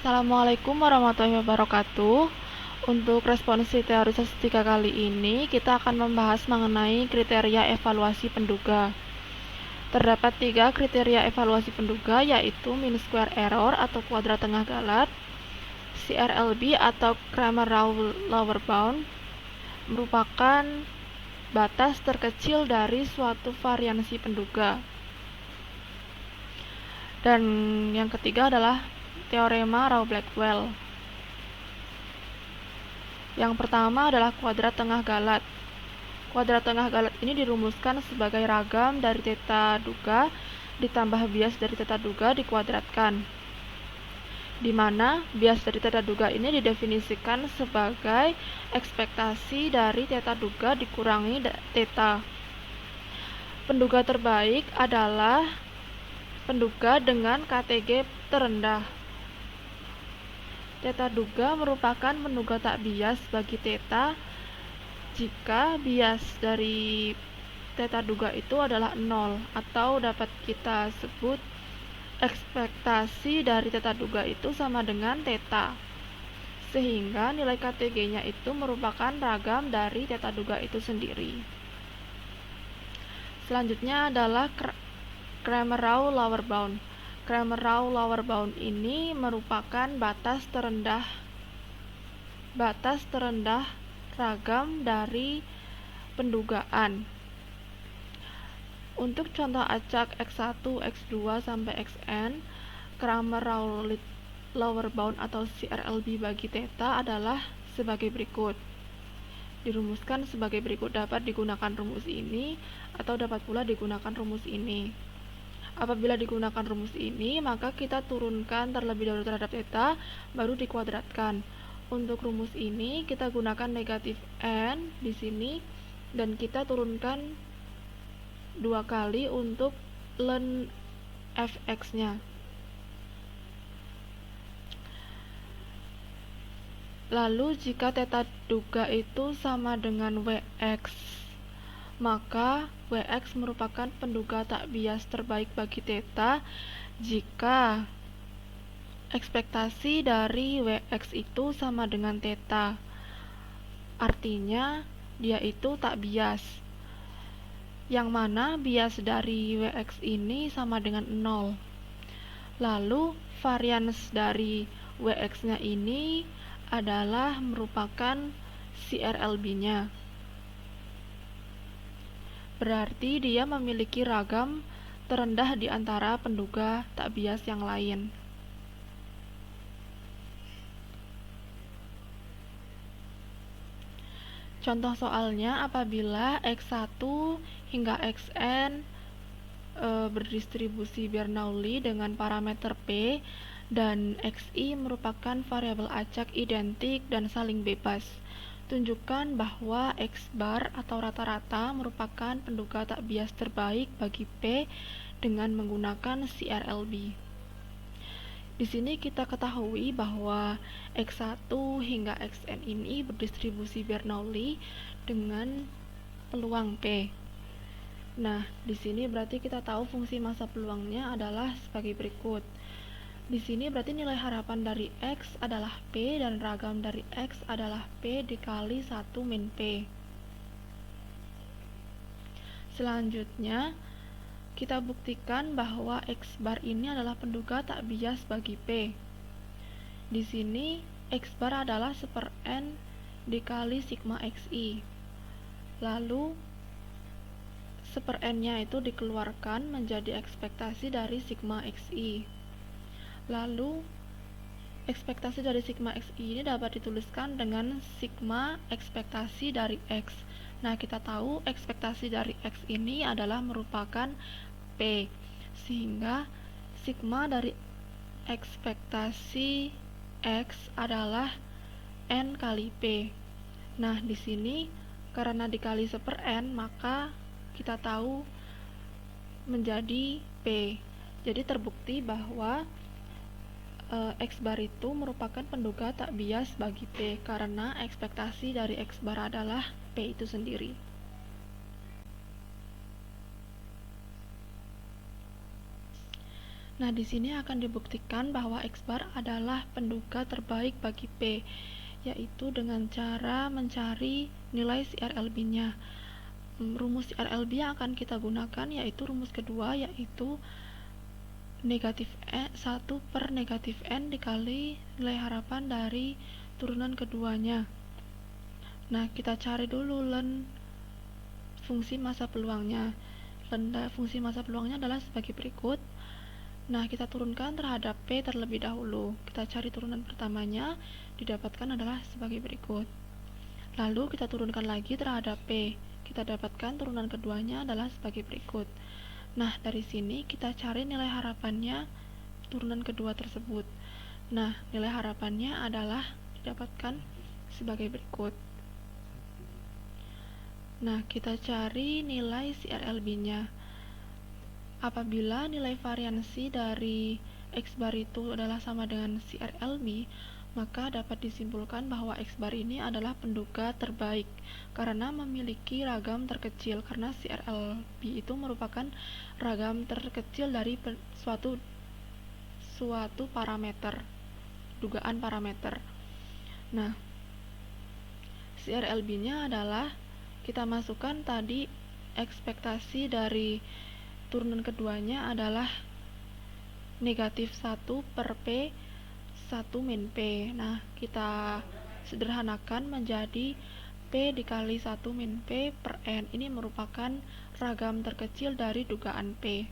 Assalamualaikum warahmatullahi wabarakatuh. Untuk responsi teori statistika kali ini, kita akan membahas mengenai kriteria evaluasi penduga. Terdapat 3 kriteria evaluasi penduga, yaitu mean square error atau kuadrat tengah galat, CRLB atau Cramer-Rawls lower bound, merupakan batas terkecil dari suatu variansi penduga. Dan yang ketiga adalah teorema Rao-Blackwell. Yang pertama adalah kuadrat tengah galat. Kuadrat tengah galat ini dirumuskan sebagai ragam dari theta duga ditambah bias dari theta duga dikuadratkan, di mana bias dari theta duga ini didefinisikan sebagai ekspektasi dari theta duga dikurangi theta. Penduga terbaik adalah penduga dengan KTG terendah. Theta duga merupakan penduga tak bias bagi theta jika bias dari theta duga itu adalah 0, atau dapat kita sebut ekspektasi dari theta duga itu sama dengan theta, sehingga nilai KTG-nya itu merupakan ragam dari theta duga itu sendiri. Selanjutnya adalah Cramer-Rawls lower bound. Cramer-Rawls lower bound ini merupakan batas terendah ragam dari pendugaan. Untuk contoh acak X1, X2 sampai Xn, Cramer-Rawls lower bound atau CRLB bagi theta adalah sebagai berikut. Dirumuskan sebagai berikut, dapat digunakan rumus ini atau dapat pula digunakan rumus ini. Apabila digunakan rumus ini, maka kita turunkan terlebih dahulu terhadap theta, baru dikuadratkan. Untuk rumus ini kita gunakan negatif n di sini dan kita turunkan 2 kali untuk ln fx-nya. Lalu jika theta duga itu sama dengan Wx, maka Wx merupakan penduga tak bias terbaik bagi theta jika ekspektasi dari Wx itu sama dengan theta. Artinya dia itu tak bias, yang mana bias dari Wx ini sama dengan 0. Lalu varians dari Wx-nya ini adalah merupakan CRLB-nya. Berarti dia memiliki ragam terendah di antara penduga tak bias yang lain. Contoh soalnya, apabila X1 hingga Xn berdistribusi Bernoulli dengan parameter P dan Xi merupakan variabel acak identik dan saling bebas. Tunjukkan bahwa X bar atau rata-rata merupakan penduga tak bias terbaik bagi P dengan menggunakan CRLB. Di sini kita ketahui bahwa X1 hingga Xn ini berdistribusi Bernoulli dengan peluang P. Nah, di sini berarti kita tahu fungsi massa peluangnya adalah sebagai berikut. Di sini berarti nilai harapan dari X adalah P dan ragam dari X adalah P dikali 1 min P. Selanjutnya, kita buktikan bahwa X bar ini adalah penduga tak bias bagi P. Di sini X bar adalah 1/n dikali sigma Xi. Lalu 1/n-nya itu dikeluarkan menjadi ekspektasi dari sigma Xi. Lalu ekspektasi dari sigma Xi ini dapat dituliskan dengan sigma ekspektasi dari X. Nah, kita tahu ekspektasi dari X ini adalah merupakan P, sehingga sigma dari ekspektasi X adalah N kali P. Nah, di sini karena dikali 1/n, maka kita tahu menjadi P. Jadi terbukti bahwa X bar itu merupakan penduga tak bias bagi P karena ekspektasi dari X bar adalah P itu sendiri. Nah, di sini akan dibuktikan bahwa X bar adalah penduga terbaik bagi P, yaitu dengan cara mencari nilai CRLB-nya. Rumus CRLB yang akan kita gunakan yaitu rumus kedua, yaitu negatif 1 per negatif N dikali nilai harapan dari turunan keduanya. Nah, kita cari dulu len fungsi massa peluangnya. Fungsi massa peluangnya adalah sebagai berikut. Nah, kita turunkan terhadap P terlebih dahulu. Kita cari turunan pertamanya, didapatkan adalah sebagai berikut. Lalu kita turunkan lagi terhadap P. Kita dapatkan turunan keduanya adalah sebagai berikut. Nah, dari sini kita cari nilai harapannya turunan kedua tersebut. Nah, nilai harapannya adalah didapatkan sebagai berikut. Nah, kita cari nilai CRLB-nya. Apabila nilai variansi dari X bar itu adalah sama dengan CRLB, maka dapat disimpulkan bahwa X bar ini adalah penduga terbaik karena memiliki ragam terkecil, karena CRLB itu merupakan ragam terkecil dari suatu parameter, dugaan parameter. Nah, CRLB-nya adalah kita masukkan tadi ekspektasi dari turunan keduanya adalah negatif 1 per P 1 min P. Nah, kita sederhanakan menjadi P dikali 1 min P per N. Ini merupakan ragam terkecil dari dugaan P.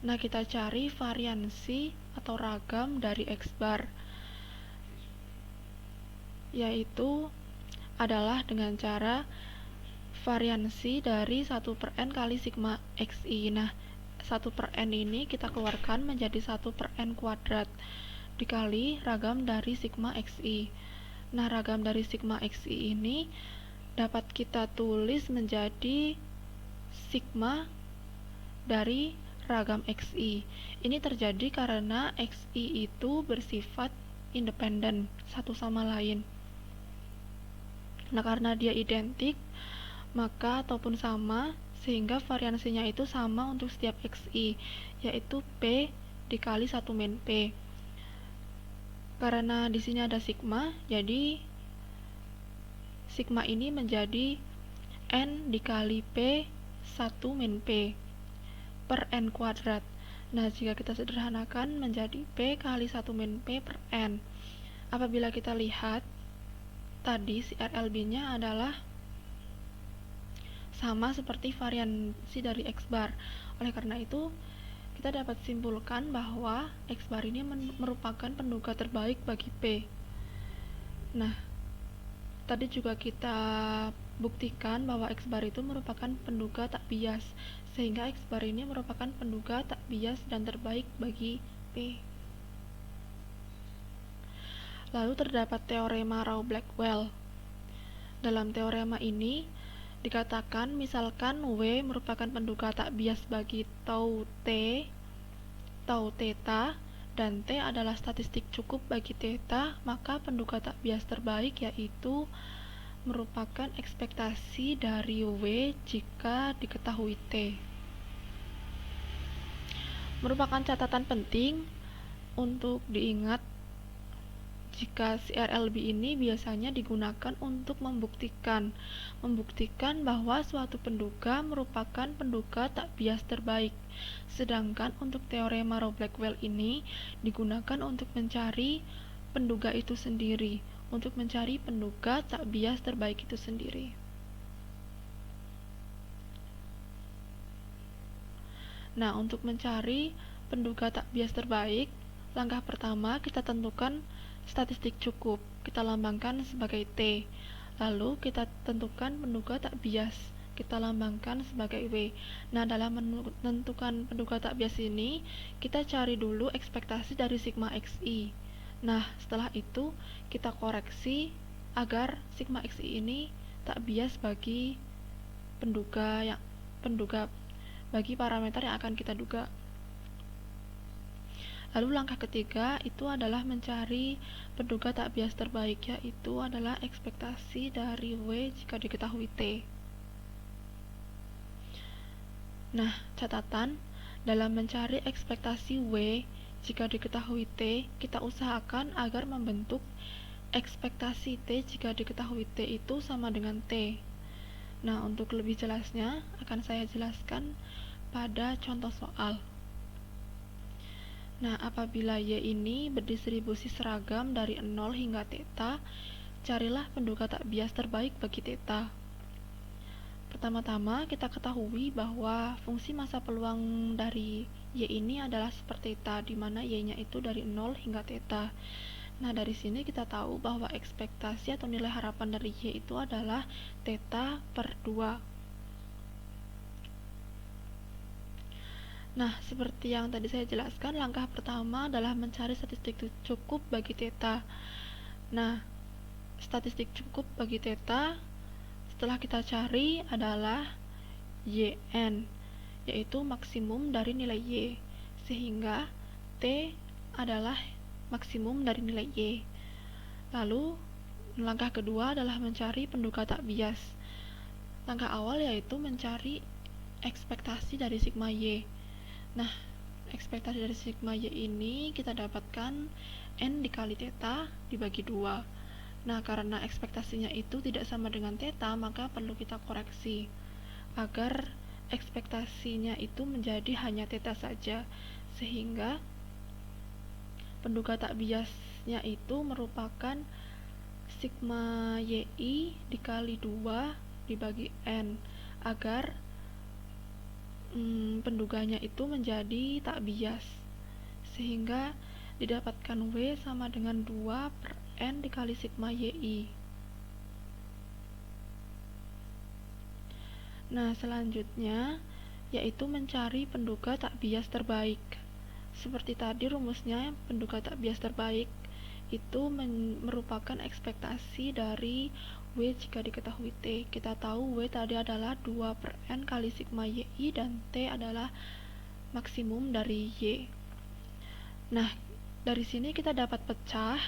Nah, kita cari variansi atau ragam dari X bar, yaitu adalah dengan cara variansi dari 1 per N kali sigma XI. Nah, 1 per N ini kita keluarkan menjadi 1 per N kuadrat dikali ragam dari sigma XI. Nah, ragam dari sigma XI ini dapat kita tulis menjadi sigma dari ragam XI. Ini terjadi karena XI itu bersifat independen satu sama lain. Nah, karena dia identik, maka ataupun sama, sehingga variansinya itu sama untuk setiap XI, yaitu P dikali 1 min P. Karena di sini ada sigma, jadi sigma ini menjadi N dikali P 1 min P per N kuadrat. Nah, jika kita sederhanakan menjadi P kali 1 min P per N. Apabila kita lihat tadi CRLB-nya adalah sama seperti variansi dari X bar. Oleh karena itu, kita dapat simpulkan bahwa X bar ini merupakan penduga terbaik bagi P. Nah, tadi juga kita buktikan bahwa X bar itu merupakan penduga tak bias, sehingga X bar ini merupakan penduga tak bias dan terbaik bagi P. Lalu terdapat teorema Rao-Blackwell. Dalam teorema ini dikatakan misalkan W merupakan penduga tak bias bagi tau T, tau theta, dan T adalah statistik cukup bagi theta, maka penduga tak bias terbaik yaitu merupakan ekspektasi dari W jika diketahui T. Merupakan catatan penting untuk diingat jika CRLB ini biasanya digunakan untuk membuktikan bahwa suatu penduga merupakan penduga tak bias terbaik. Sedangkan untuk teorema Rao-Blackwell ini digunakan untuk mencari penduga itu sendiri, untuk mencari penduga tak bias terbaik itu sendiri. Nah, untuk mencari penduga tak bias terbaik, langkah pertama kita tentukan statistik cukup, kita lambangkan sebagai T. Lalu kita tentukan penduga tak bias, kita lambangkan sebagai W. Nah, dalam menentukan penduga tak bias ini, kita cari dulu ekspektasi dari sigma XI. Nah, setelah itu kita koreksi agar sigma XI ini tak bias bagi penduga bagi parameter yang akan kita duga. Lalu langkah ketiga itu adalah mencari penduga tak bias terbaik, yaitu adalah ekspektasi dari W jika diketahui T. Nah, catatan, Dalam mencari ekspektasi W, jika diketahui T, kita usahakan agar membentuk ekspektasi T jika diketahui T itu sama dengan T. Nah, untuk lebih jelasnya akan saya jelaskan pada contoh soal. Nah, apabila Y ini berdistribusi seragam dari 0 hingga θ, carilah penduga tak bias terbaik bagi θ. Pertama-tama kita ketahui bahwa fungsi masa peluang dari Y ini adalah seperti θ, di mana Y-nya itu dari 0 hingga θ. Nah, dari sini kita tahu bahwa ekspektasi atau nilai harapan dari Y itu adalah θ/2. Nah, seperti yang tadi saya jelaskan, langkah pertama adalah mencari statistik cukup bagi θ. Nah, statistik cukup bagi θ setelah kita cari adalah YN, yaitu maksimum dari nilai Y, sehingga T adalah maksimum dari nilai Y. Lalu, langkah kedua adalah mencari penduga tak bias. Langkah awal yaitu mencari ekspektasi dari sigma Y. Nah, ekspektasi dari sigma Y ini kita dapatkan N dikali θ dibagi 2. Nah, karena ekspektasinya itu tidak sama dengan θ, maka perlu kita koreksi agar ekspektasinya itu menjadi hanya θ saja, sehingga penduga tak biasnya itu merupakan sigma YI dikali 2 dibagi N, agar penduganya itu menjadi tak bias, sehingga didapatkan W sama dengan 2/N dikali sigma YI. Nah, selanjutnya yaitu mencari penduga tak bias terbaik. Seperti tadi rumusnya, penduga tak bias terbaik itu merupakan ekspektasi dari W jika diketahui T. Kita tahu W tadi adalah 2/N kali sigma YI dan T adalah maksimum dari Y. Nah, dari sini kita dapat pecah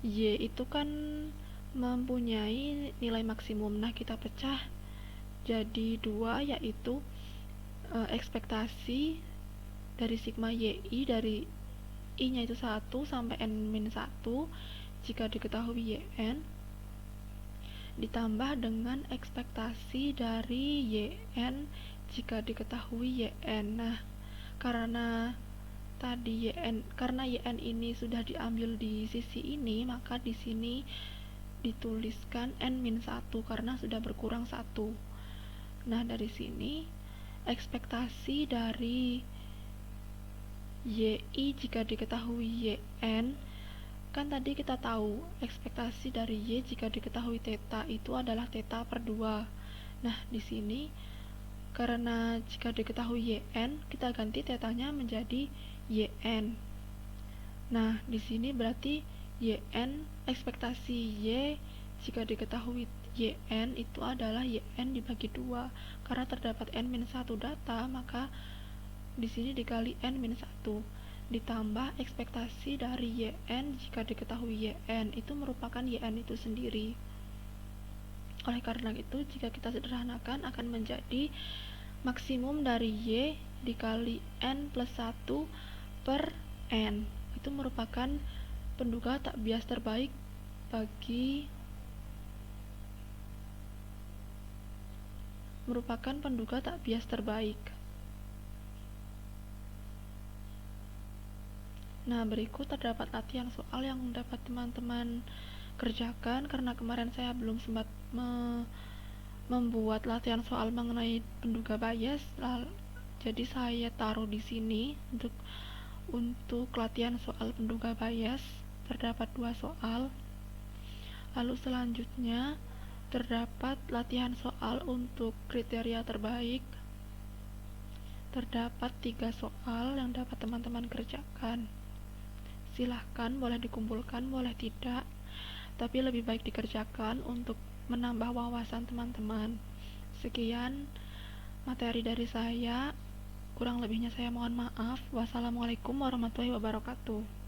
Y itu kan mempunyai nilai maksimum. Nah, kita pecah jadi 2, yaitu ekspektasi dari sigma YI dari I-nya itu 1 sampai N-1 jika diketahui YN, ditambah dengan ekspektasi dari YN jika diketahui YN. Nah, karena YN ini sudah diambil di sisi ini, maka di sini dituliskan N-1 karena sudah berkurang 1. Nah, dari sini ekspektasi dari YI jika diketahui YN, kan tadi kita tahu ekspektasi dari Y jika diketahui θ itu adalah θ/2. Nah, di sini karena jika diketahui YN, kita ganti θ-nya menjadi YN. Nah, di sini berarti YN, ekspektasi Y jika diketahui YN itu adalah YN dibagi 2. Karena terdapat N-1 data, maka di sini dikali N-1 ditambah ekspektasi dari YN jika diketahui YN itu merupakan YN itu sendiri. Oleh karena itu, jika kita sederhanakan akan menjadi maksimum dari Y dikali N+1/N. Itu merupakan penduga tak bias terbaik Nah, berikut terdapat latihan soal yang dapat teman-teman kerjakan karena kemarin saya belum sempat membuat latihan soal mengenai penduga bias. Jadi saya taruh di sini untuk latihan soal penduga bias terdapat 2 soal. Lalu selanjutnya terdapat latihan soal untuk kriteria terbaik. Terdapat 3 soal yang dapat teman-teman kerjakan. Silahkan, boleh dikumpulkan, boleh tidak, tapi lebih baik dikerjakan untuk menambah wawasan teman-teman. Sekian materi dari saya, kurang lebihnya saya mohon maaf. Wassalamualaikum warahmatullahi wabarakatuh.